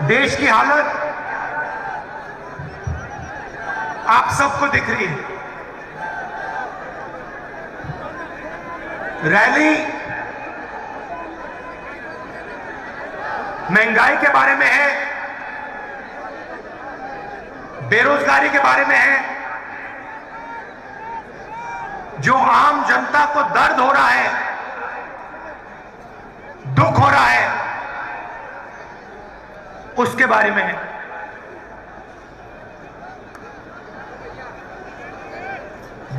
देश की हालत आप सबको दिख रही है। रैली महंगाई के बारे में है, बेरोजगारी के बारे में है। जो आम जनता को दर्द हो रहा है, दुख हो रहा है, उसके बारे में है।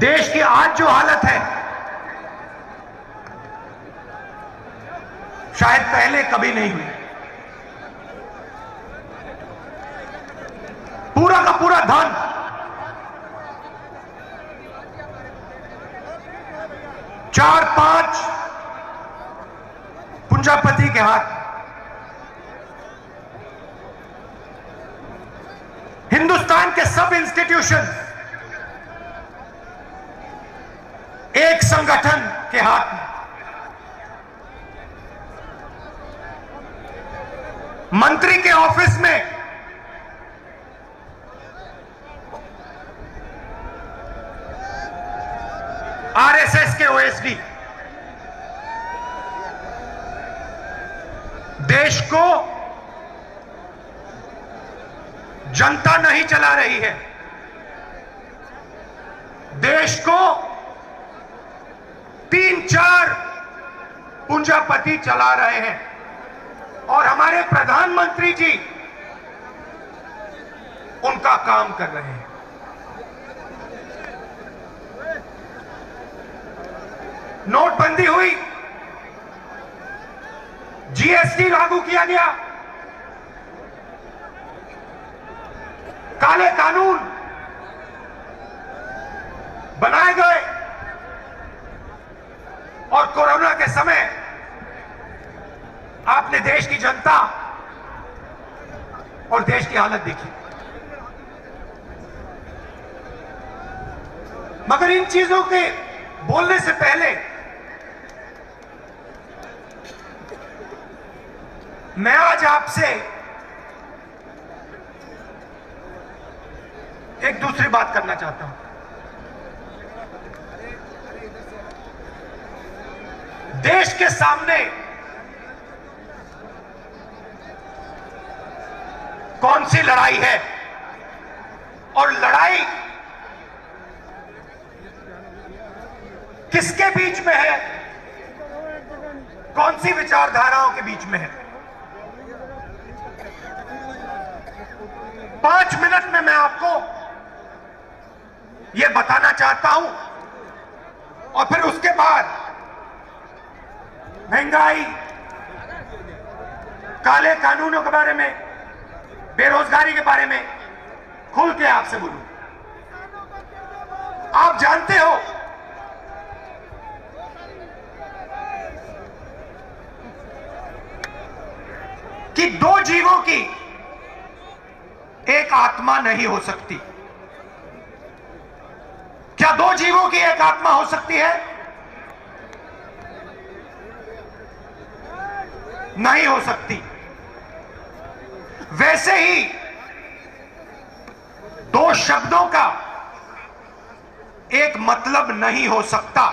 देश की आज जो हालत है, शायद पहले कभी नहीं हुई। पूरा का पूरा धन चार पांच पूंजीपति के हाथ। हिंदुस्तान के सब इंस्टीट्यूशन एक संगठन के हाथ में। मंत्री के ऑफिस में आरएसएस के ओएसडी। देश को जनता नहीं चला रही है, देश को 3-4 पूंजीपति चला रहे हैं। और हमारे प्रधानमंत्री जी उनका काम कर रहे हैं। नोटबंदी हुई, जीएसटी लागू किया गया, काले कानून बनाए गए, और कोरोना के समय आपने देश की जनता और देश की हालत देखी। मगर इन चीजों के बोलने से पहले मैं आज आपसे एक दूसरी बात करना चाहता हूं। देश के सामने कौन सी लड़ाई है, और लड़ाई किसके बीच में है, कौन सी विचारधाराओं के बीच में है। 5 मिनट में मैं आपको यह बताना चाहता हूं, और फिर उसके बाद महंगाई, काले कानूनों के बारे में, बेरोजगारी के बारे में खुल के आपसे बोलूं। आप जानते हो कि 2 जीवों की एक आत्मा नहीं हो सकती। क्या 2 जीवों की एक आत्मा हो सकती है? नहीं हो सकती। वैसे ही 2 शब्दों का एक मतलब नहीं हो सकता।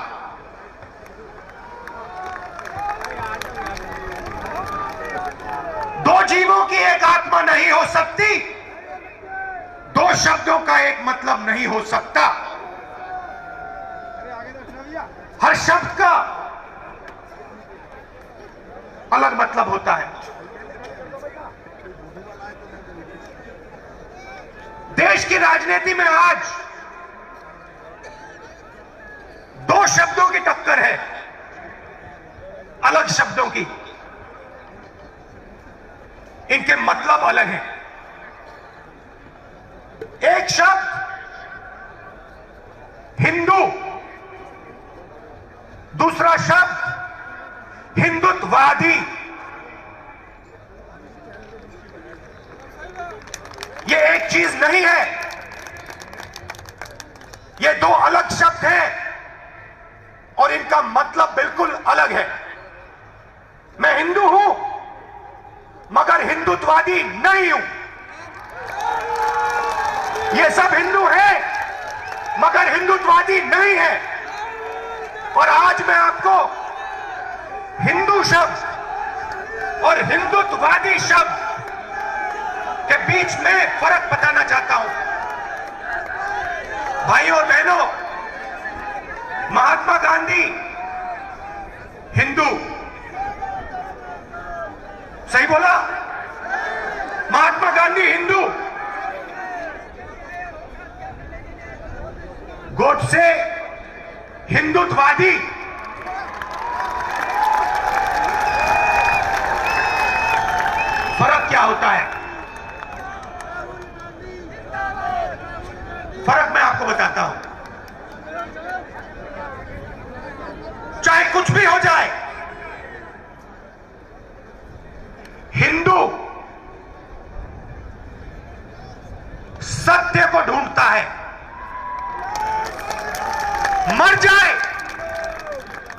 दो जीवों की एक आत्मा नहीं हो सकती, 2 शब्दों का एक मतलब नहीं हो सकता। हर शब्द का अलग मतलब होता है। देश की राजनीति में आज 2 शब्दों की टक्कर है, अलग शब्दों की। इनके मतलब अलग हैं। एक शब्द हिंदू, दूसरा शब्द हिंदुत्ववादी। ये एक चीज नहीं है, ये 2 अलग शब्द हैं और इनका मतलब बिल्कुल अलग है। मैं हिंदू हूं, मगर मगर हिंदुत्ववादी नहीं हूं। ये सब हिंदू है मगर हिंदुत्ववादी नहीं है। और आज मैं आपको हिंदू शब्द और हिंदुत्ववादी शब्द के बीच में फर्क बताना चाहता हूं। भाइयों और बहनों, महात्मा गांधी हिंदू, सही बोला? महात्मा गांधी हिंदू, गोडसे हिंदुत्ववादी। फर्क क्या होता है? फर्क मैं आपको बताता हूं। चाहे कुछ भी हो जाए, हिंदू सत्य को ढूंढता है, मर जाए,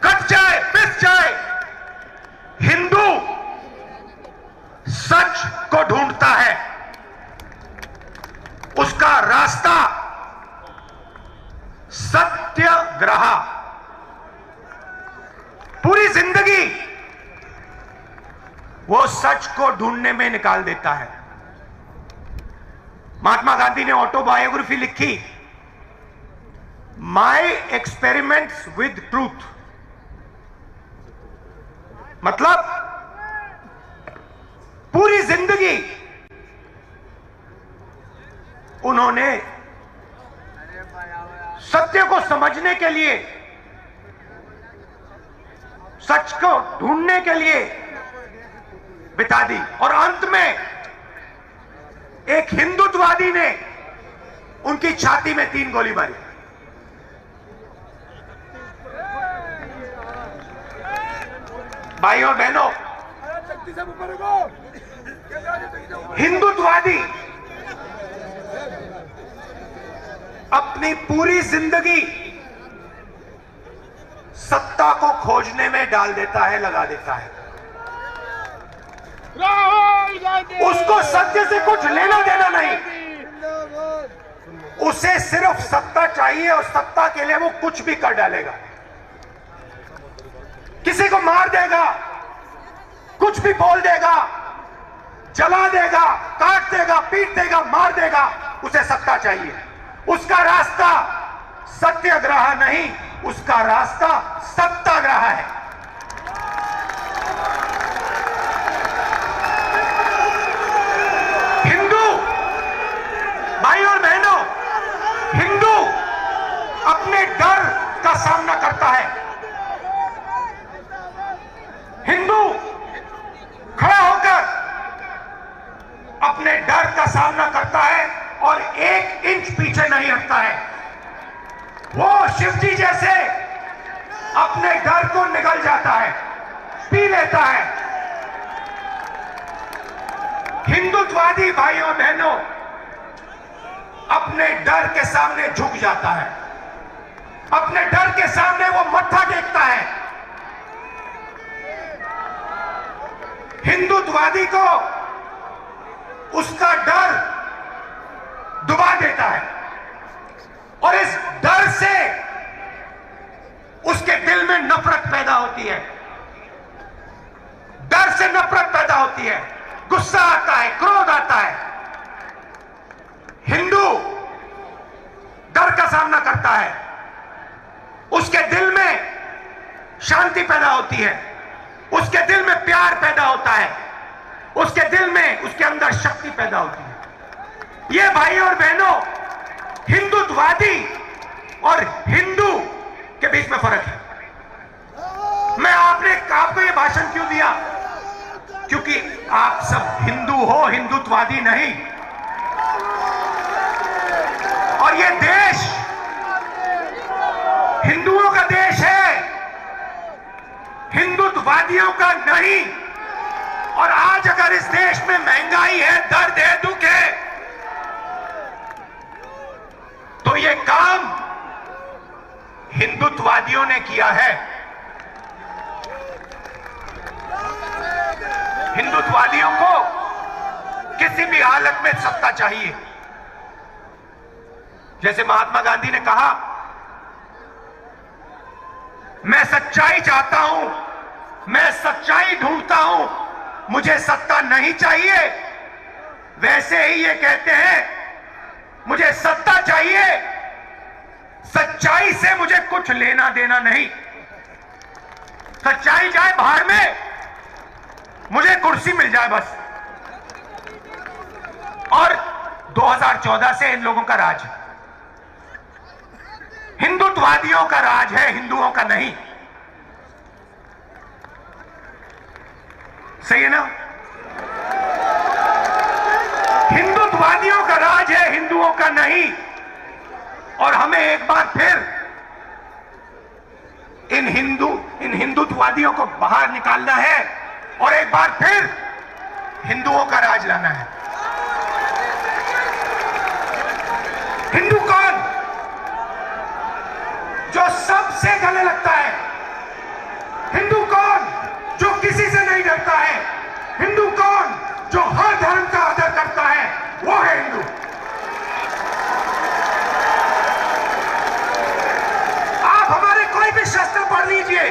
कट जाए, पिस जाए, हिंदू सच को ढूंढता है। उसका रास्ता सत्याग्रह। पूरी जिंदगी वो सच को ढूंढने में निकाल देता है। महात्मा गांधी ने ऑटोबायोग्राफी लिखी, माय एक्सपेरिमेंट्स विद ट्रूथ। मतलब पूरी जिंदगी उन्होंने सत्य को समझने के लिए, सच को ढूंढने के लिए बिता दी। और अंत में एक हिंदुत्ववादी ने उनकी छाती में 3 गोली मारी। भाइयों और बहनों, हिंदुत्ववादी अपनी पूरी जिंदगी सत्ता को खोजने में डाल देता है, लगा देता है। उसको सत्य से कुछ लेना देना नहीं, उसे सिर्फ सत्ता चाहिए और सत्ता के लिए वो कुछ भी कर डालेगा। किसी को मार देगा, कुछ भी बोल देगा, जला देगा, काट देगा, पीट देगा, मार देगा, उसे सत्ता चाहिए। उसका रास्ता सत्याग्रह नहीं, उसका रास्ता सत्याग्रह है। हिंदू भाइयों और बहनों, हिंदू अपने डर का सामना करता है। हिंदू खड़ा होकर अपने डर का सामना करता है और 1 इंच पीछे नहीं हटता है। वो शिवजी जैसे अपने डर को निगल जाता है, पी लेता है। हिंदुत्ववादी भाइयों बहनों अपने डर के सामने झुक जाता है, अपने डर के सामने वो मत्था टेकता है। हिंदुत्ववादी को उसका डर डुबा देता है और इस डर से उसके दिल में नफरत पैदा होती है। डर से नफरत पैदा होती है, गुस्सा आता है, क्रोध आता है। हिंदू डर का सामना करता है, उसके दिल में शांति पैदा होती है, उसके दिल में प्यार पैदा होता है, उसके दिल में, उसके अंदर शक्ति पैदा होती है। ये भाइयों और बहनों, हिंदुत्ववादी और हिंदू के बीच में फर्क है। मैं आपको ये भाषण क्यों दिया? क्योंकि आप सब हिंदू हो, हिंदुत्ववादी नहीं। और ये देश हिंदुओं का देश है, हिंदुत्ववादियों का नहीं। और आज अगर इस देश में महंगाई है, दर्द है, दुख है, तो ये काम हिंदुत्ववादियों ने किया है। हिंदुत्ववादियों को किसी भी हालत में सत्ता चाहिए। जैसे महात्मा गांधी ने कहा, मैं सच्चाई चाहता हूं, मैं सच्चाई ढूंढता हूं, मुझे सत्ता नहीं चाहिए। वैसे ही ये कहते हैं, मुझे सत्ता चाहिए, सच्चाई से मुझे कुछ लेना देना नहीं। सच्चाई जाए बाहर में, मुझे कुर्सी मिल जाए बस। और 2014 से इन लोगों का राज है, हिंदुत्ववादियों का राज है, हिंदुओं का नहीं। सही है ना? हिंदुत्ववादियों का राज है, हिंदुओं का नहीं। और हमें एक बार फिर इन हिंदुत्ववादियों को बाहर निकालना है और एक बार फिर हिंदुओं का राज लाना है। हिंदू कौन? जो सबसे गले लगता है। हिंदू कौन? जो किसी से नहीं डरता है। हिंदू कौन? जो हर धर्म का आदर करता है, वो है हिंदू। आप हमारे कोई भी शस्त्र पढ़ लीजिए,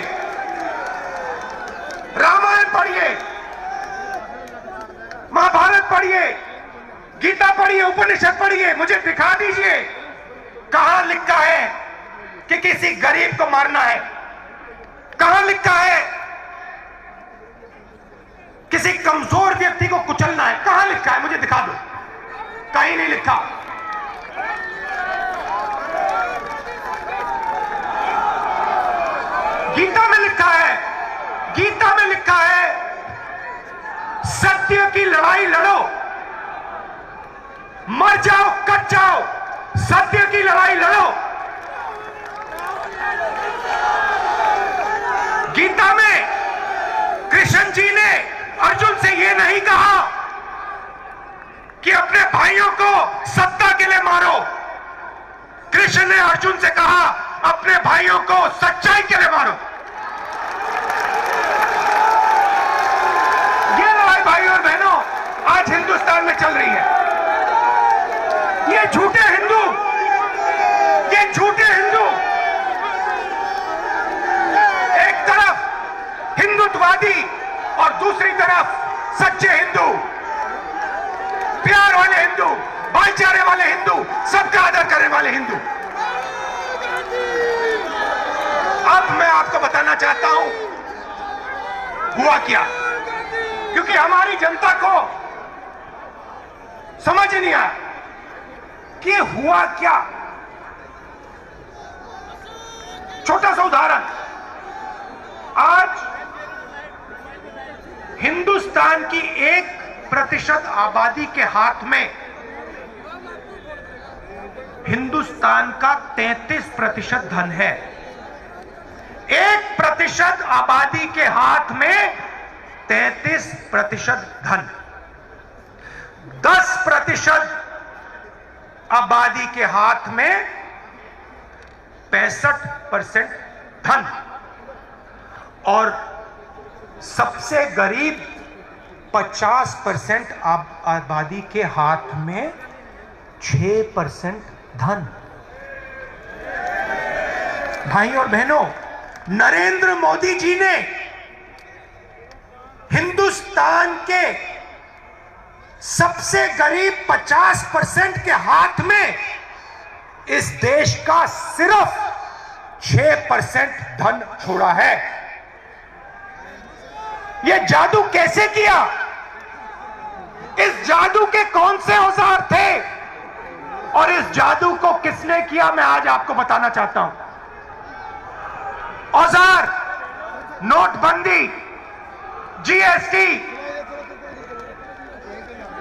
रामायण पढ़िए, महाभारत पढ़िए, गीता पढ़िए, उपनिषद पढ़िए, मुझे दिखा दीजिए कहां लिखा है कि किसी गरीब को मारना है। कहां लिखा है किसी कमजोर व्यक्ति को कुचलना है? कहां लिखा है? मुझे दिखा दो। कहीं नहीं लिखा। गीता में लिखा है, गीता में लिखा है, सत्य की लड़ाई लड़ो, मर जाओ कट जाओ, सत्य की लड़ाई लड़ो। गीता में कृष्ण जी ने अर्जुन से यह नहीं कहा कि अपने भाइयों को सत्ता के लिए मारो। कृष्ण ने अर्जुन से कहा, अपने भाइयों को सच्चाई के लिए मारो। ये लड़ाई भाइयों और बहनों आज हिंदुस्तान में चल रही है। ये झूठे हिंदू, ये झूठे हिंदू एक तरफ हिंदुत्ववादी और दूसरी तरफ सच्चे हिंदू, प्यार वाले हिंदू, भाईचारे वाले हिंदू, सबका आदर करने वाले हिंदू। अब मैं आपको बताना चाहता हूं हुआ क्या, क्योंकि हमारी जनता को समझ नहीं आया कि हुआ क्या। छोटा सा उदाहरण, आज हिंदुस्तान की 1% आबादी के हाथ में हिंदुस्तान का 33% धन है। 1% आबादी के हाथ में 33% धन, 10% आबादी के हाथ में 65% धन, और सबसे गरीब 50% आबादी के हाथ में 6% धन। भाई और बहनों, नरेंद्र मोदी जी ने हिंदुस्तान के सबसे गरीब 50% के हाथ में इस देश का सिर्फ 6% धन छोड़ा है। यह जादू कैसे किया? इस जादू के कौन से औजार थे और इस जादू को किसने किया, मैं आज आपको बताना चाहता हूं। औजार नोटबंदी, जीएसटी,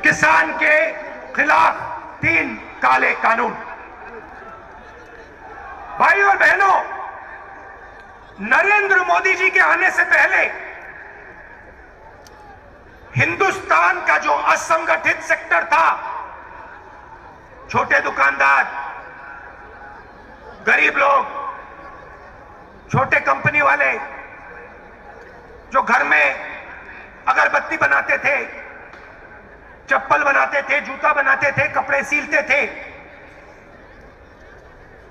किसान के खिलाफ 3 काले कानून। भाई और बहनों, नरेंद्र मोदी जी के आने से पहले हिंदुस्तान का जो असंगठित सेक्टर था, छोटे दुकानदार, गरीब लोग, छोटे कंपनी वाले जो घर में अगरबत्ती बनाते थे, चप्पल बनाते थे, जूता बनाते थे, कपड़े सीलते थे।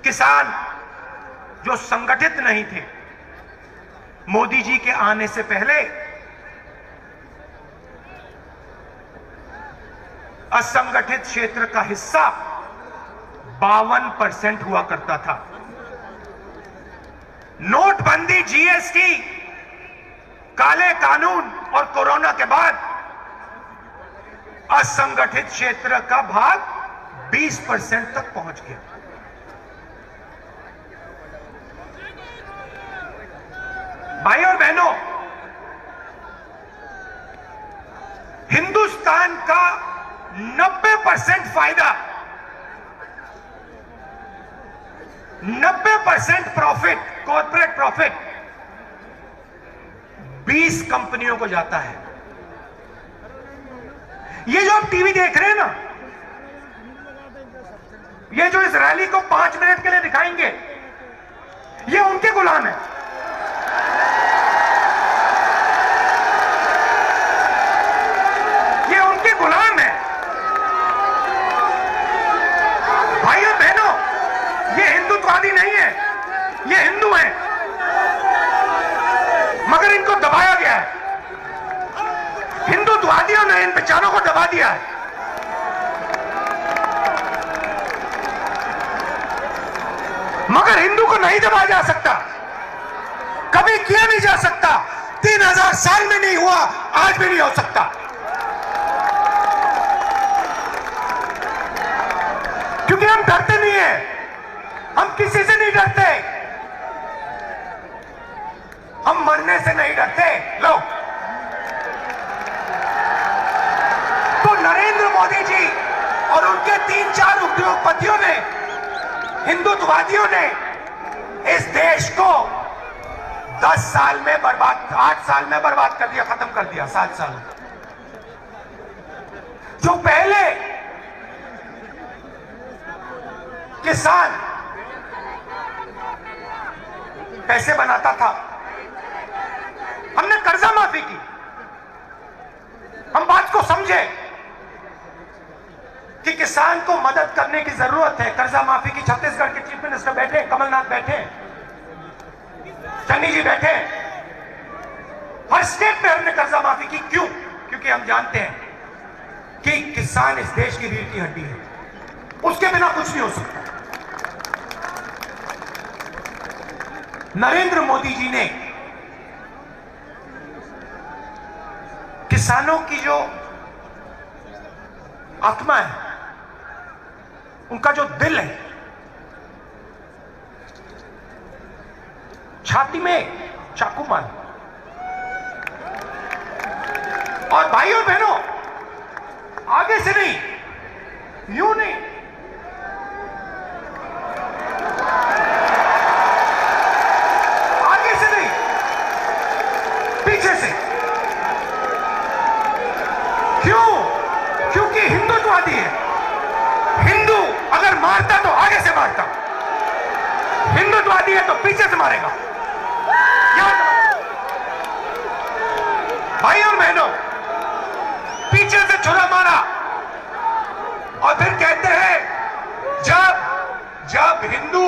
किसान जो संगठित नहीं थे, मोदी जी के आने से पहले असंगठित क्षेत्र का हिस्सा 52% हुआ करता था। नोटबंदी, जीएसटी, काले कानून और कोरोना के बाद असंगठित क्षेत्र का भाग 20% तक पहुंच गया। भाई और बहनों, हिंदुस्तान का 90% फायदा, 90% प्रॉफिट, कॉर्पोरेट प्रॉफिट 20 कंपनियों को जाता है। ये जो आप टीवी देख रहे हैं ना, ये जो इस रैली को 5 मिनट के लिए दिखाएंगे, ये उनके गुलाम है। ये उनके गुलाम है। भाइयों बहनों, ये हिंदुत्ववादी नहीं है, ये हिंदू हैं, मगर इनको दबाया गया है। हिंदुत्ववादियों ने इन बेचारों को दबा दिया है। मगर हिंदू को नहीं दबाया जा सकता, कभी किया नहीं जा सकता। 3000 साल में नहीं हुआ, आज भी नहीं हो सकता। क्योंकि हम डरते नहीं है, हम किसी से नहीं डरते, हम मरने से नहीं डरते। लो, तो नरेंद्र मोदी जी और उनके 3-4 उद्योगपतियों ने, हिंदुत्ववादियों ने इस देश को 10 साल में बर्बाद, 8 साल में बर्बाद कर दिया, खत्म कर दिया। 7 साल जो पहले किसान पैसे बनाता था, हमने कर्जा माफी की। हम बात को समझे कि किसान को मदद करने की जरूरत है। कर्जा माफी की छत्तीसगढ़ के चीफ मिनिस्टर बैठे, कमलनाथ बैठे, चन्नी जी बैठे, हर स्टेट में हमने कर्जा माफी की। क्यों? क्योंकि हम जानते हैं कि किसान इस देश की रीढ़ की हड्डी है, उसके बिना कुछ नहीं हो सकता। नरेंद्र मोदी जी ने किसानों की जो आत्मा है, उनका जो दिल है, छाती में चाकू मार। और भाइयों बहनों, आगे से नहीं, यूं नहीं, आगे से नहीं, पीछे से। क्यों? क्योंकि हिंदुत्ववादी है। हिंदू अगर मारता तो आगे से मारता, हिंदुत्ववादी है तो पीछे से मारेगा। भाई और बहनों, पीछे से छुरा मारा और फिर कहते हैं जब हिंदू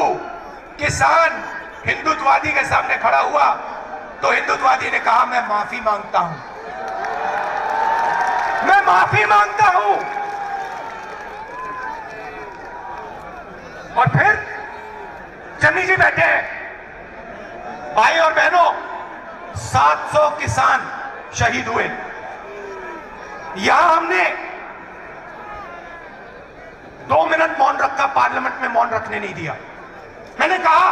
किसान हिंदुत्ववादी के सामने खड़ा हुआ तो हिंदुत्ववादी ने कहा, मैं माफी मांगता हूं, मैं माफी मांगता हूं। और फिर चन्नी जी बैठे हैं। भाई और बहनों, 700 किसान शहीद हुए। यहां हमने 2 मिनट मौन रखा, पार्लियामेंट में मौन रखने नहीं दिया। मैंने कहा,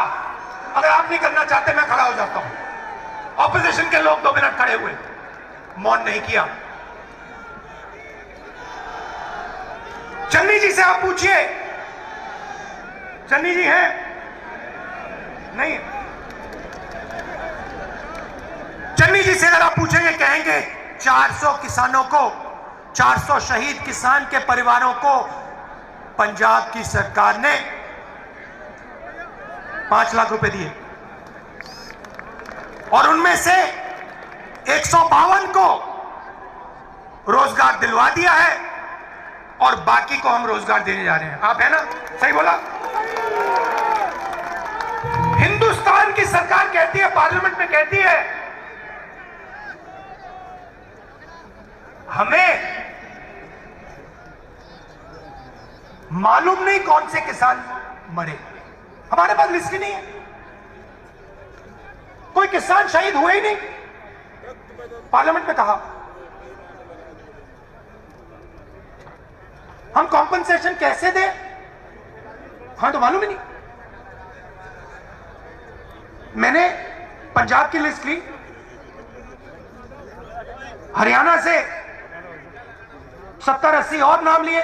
अगर आप नहीं करना चाहते मैं खड़ा हो जाता हूं। ऑपोजिशन के लोग 2 मिनट खड़े हुए, मौन नहीं किया। चन्नी जी से आप पूछिए, चन्नी जी हैं? नहीं। चन्नी जी से अगर आप पूछेंगे, कहेंगे 400 किसानों को, 400 शहीद किसान के परिवारों को पंजाब की सरकार ने 5 लाख रुपए दिए और उनमें से 152 को रोजगार दिलवा दिया है और बाकी को हम रोजगार देने जा रहे हैं। आप है ना, सही बोला। हिंदुस्तान की सरकार कहती है, पार्लियामेंट में कहती है, हमें मालूम नहीं कौन से किसान मरे, हमारे पास लिस्ट ही नहीं है, कोई किसान शहीद हुए ही नहीं। पार्लियामेंट में कहा हम कॉम्पनसेशन कैसे दें, हाँ तो मालूम ही नहीं। मैंने पंजाब की लिस्ट ली, हरियाणा से 70-80 और नाम लिए,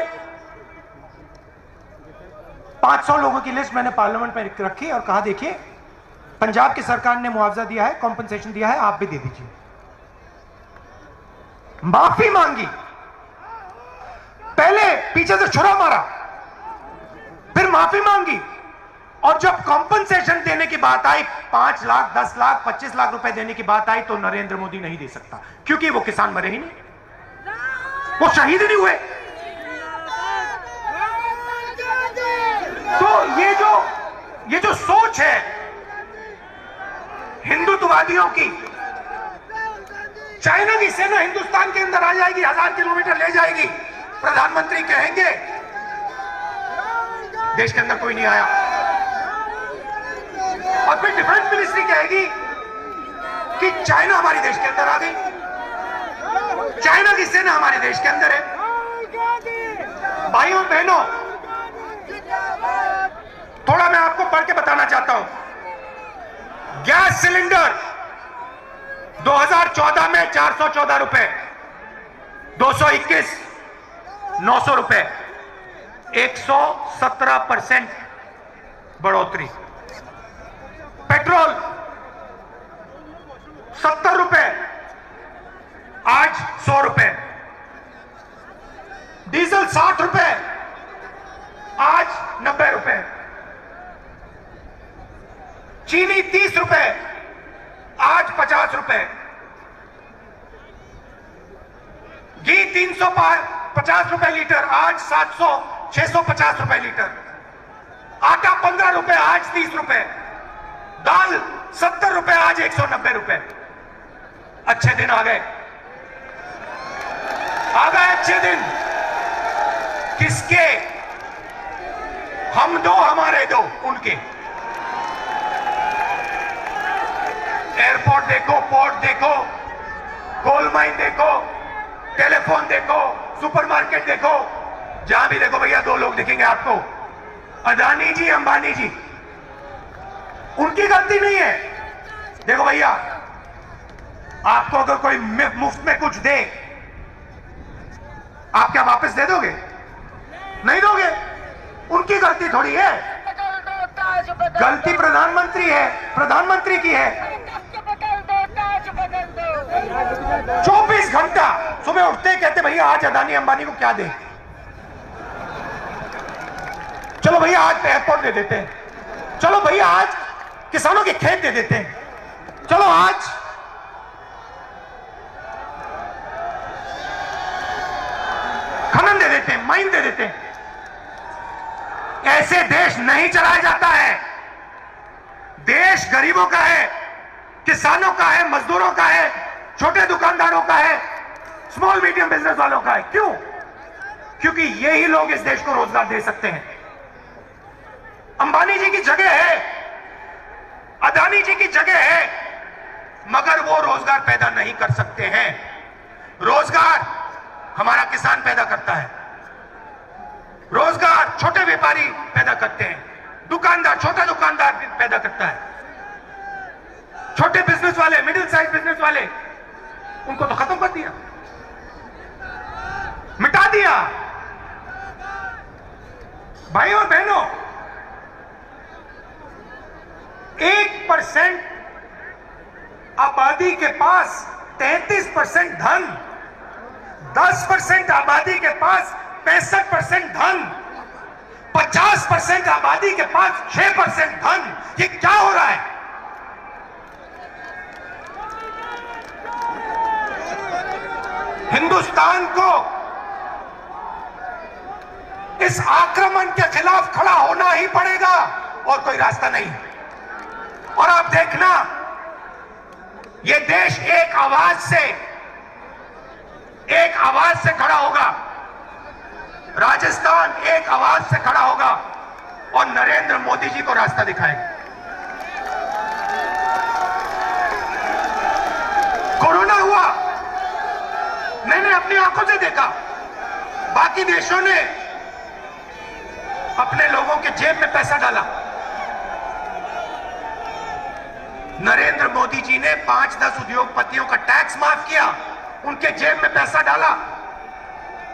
500 लोगों की लिस्ट मैंने पार्लियामेंट में रखी और कहा देखिए पंजाब की सरकार ने मुआवजा दिया है, कॉम्पनसेशन दिया है, आप भी दे दीजिए। माफी मांगी, पहले पीछे से छुरा मारा, फिर माफी मांगी, और जब कॉम्पनसेशन देने की बात आई, 5 लाख, 10 लाख, 25 लाख रुपए देने की बात आई, तो नरेंद्र मोदी नहीं दे सकता, क्योंकि वो किसान मरे ही नहीं, वो शहीद नहीं हुए। तो ये जो सोच है हिंदुत्ववादियों की, चाइना की सेना हिंदुस्तान के अंदर आ जाएगी, 1000 किलोमीटर ले जाएगी, प्रधानमंत्री कहेंगे देश के अंदर कोई नहीं आया, और फिर डिफेंस मिनिस्ट्री कहेगी कि चाइना हमारे देश के अंदर आ गई, चाइना की सेना हमारे देश के अंदर है। भाइयों बहनों, थोड़ा मैं आपको पढ़ के बताना चाहता हूं। गैस सिलेंडर 2014 में 414 रुपए, 221 900 रुपए, 117% बढ़ोतरी। पेट्रोल 70 रुपए, आज 100 रुपए। डीजल 60 रुपए, आज 90 रुपए। चीनी 30 रुपए, आज 50 रुपए। घी 350 रुपए लीटर, आज 650 रुपए लीटर। आटा 15 रुपए, आज 30 रुपए। दाल 70 रुपए, आज 190 रुपए। अच्छे दिन आ गए, अच्छे दिन। किसके? हम दो, हमारे दो, उनके। एयरपोर्ट देखो, पोर्ट देखो, कोल माइन देखो, टेलीफोन देखो, सुपरमार्केट देखो, जहां भी देखो भैया दो लोग दिखेंगे आपको, अदानी जी, अंबानी जी। उनकी गलती नहीं है। देखो भैया, आपको अगर कोई मुफ्त में कुछ दे, आप क्या वापस दे दोगे? नहीं दोगे। उनकी गलती थोड़ी है, गलती प्रधानमंत्री है, प्रधानमंत्री की है। 24 घंटा सुबह उठते कहते भैया आज अदानी अंबानी को क्या दे, चलो भैया आज एयरपोर्ट दे देते हैं, चलो भैया आज किसानों के खेत दे देते हैं, चलो आज खनन दे देते हैं, माइन दे देते हैं। ऐसे देश नहीं चलाया जाता है। देश गरीबों का है, किसानों का है, मजदूरों का है, छोटे दुकानदारों का है, स्मॉल मीडियम बिजनेस वालों का है। क्यों? क्योंकि यही लोग इस देश को रोजगार दे सकते हैं। अंबानी जी की जगह है, अदानी जी की जगह है, मगर वो रोजगार पैदा नहीं कर सकते हैं। रोजगार हमारा किसान पैदा करता है, रोजगार छोटे व्यापारी पैदा करते हैं, दुकानदार, छोटा दुकानदार पैदा करता है। छोटे बिजनेस वाले, मिडिल साइज बिजनेस वाले, उनको तो खत्म कर दिया, मिटा दिया। भाइयों और बहनों, 1% आबादी के पास 33% धन, 10% आबादी के पास 65% धन, 50% आबादी के पास 6% धन। ये क्या हो रहा है? हिंदुस्तान को इस आक्रमण के खिलाफ खड़ा होना ही पड़ेगा और कोई रास्ता नहीं। और आप देखना, ये देश एक आवाज से खड़ा होगा। राजस्थान एक आवाज से खड़ा होगा और नरेंद्र मोदी जी को रास्ता दिखाएगा। कोरोना हुआ, मैंने अपनी आंखों से देखा। बाकी देशों ने अपने लोगों के जेब में पैसा डाला। नरेंद्र मोदी जी ने 5-10 उद्योगपतियों का टैक्स माफ किया, उनके जेब में पैसा डाला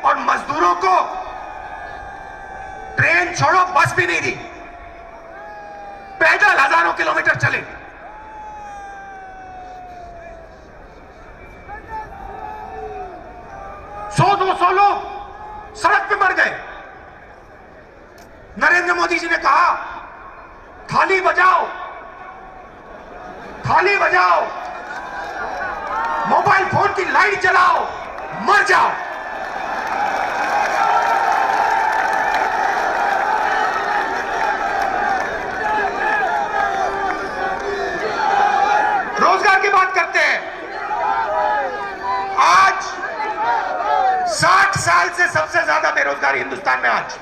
और मजदूरों को ट्रेन छोड़ो बस भी नहीं दी, पैदल हजारों किलोमीटर चले। सौ 200 लोग सड़क पे मर गए। नरेंद्र मोदी जी ने कहा, थाली बजाओ, थाली बजाओ, मोबाइल फोन की लाइट जलाओ, मर जाओ। रोजगार की बात करते हैं। आज 60 साल से सबसे ज्यादा बेरोजगारी हिंदुस्तान में आज।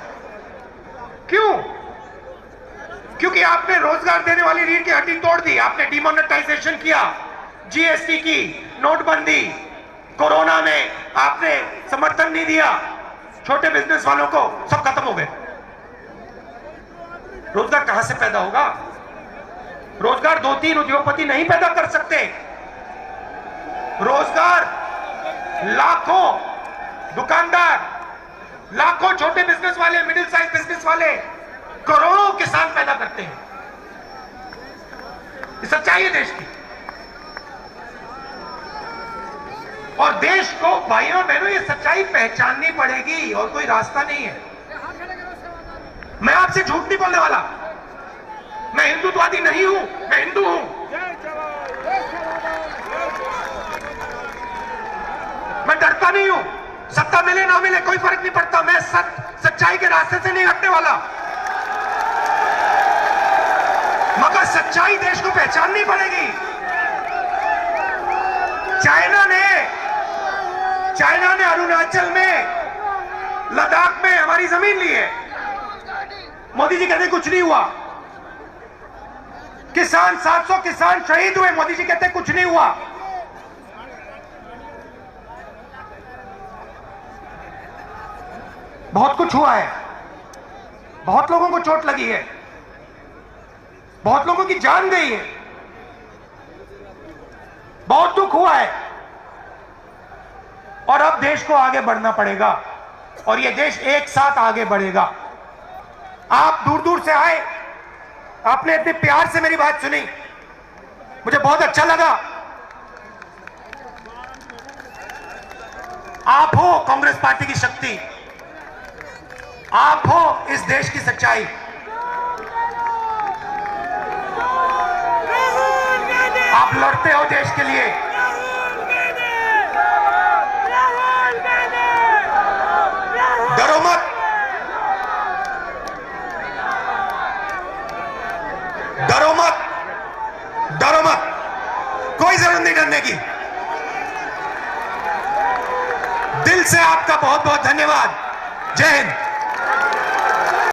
क्यों? क्योंकि आपने रोजगार देने वाली रीढ़ की हड्डी तोड़ दी। आपने डिमोनेटाइजेशन किया, जीएसटी की, नोटबंदी, कोरोना में आपने समर्थन नहीं दिया, छोटे बिजनेस वालों को, सब खत्म हो गए। रोजगार कहां से पैदा होगा? रोजगार 2-3 उद्योगपति नहीं पैदा कर सकते। रोजगार लाखों दुकानदार, लाखों छोटे बिजनेस वाले, मिडिल साइज बिजनेस वाले, करोड़ों किसान पैदा करते हैं। ये सच्चाई है देश की। और देश को भाइयों बहनों ये सच्चाई पहचाननी पड़ेगी और कोई रास्ता नहीं है। मैं आपसे झूठ नहीं बोलने वाला। मैं हिंदुत्ववादी नहीं हूं, मैं हिंदू हूं। मैं डरता नहीं हूं। सत्ता मिले ना मिले कोई फर्क नहीं पड़ता। मैं सच्चाई के रास्ते से नहीं हटने वाला। मगर सच्चाई देश को पहचाननी पड़ेगी। चाइना ने अरुणाचल में, लद्दाख में हमारी जमीन ली है। मोदी जी कहते कुछ नहीं हुआ। किसान 700 किसान शहीद हुए, मोदी जी कहते कुछ नहीं हुआ। बहुत कुछ हुआ है। बहुत लोगों को चोट लगी है, बहुत लोगों की जान गई है, बहुत दुख हुआ है। और अब देश को आगे बढ़ना पड़ेगा और यह देश एक साथ आगे बढ़ेगा। आप दूर दूर से आए, आपने इतने प्यार से मेरी बात सुनी, मुझे बहुत अच्छा लगा। आप हो कांग्रेस पार्टी की शक्ति, आप हो इस देश की सच्चाई। आप लड़ते हो देश के लिए। डरो मत, डरो मत, डरो मत, कोई जरूरत नहीं डरने की। दिल से आपका बहुत बहुत धन्यवाद। जय हिंद।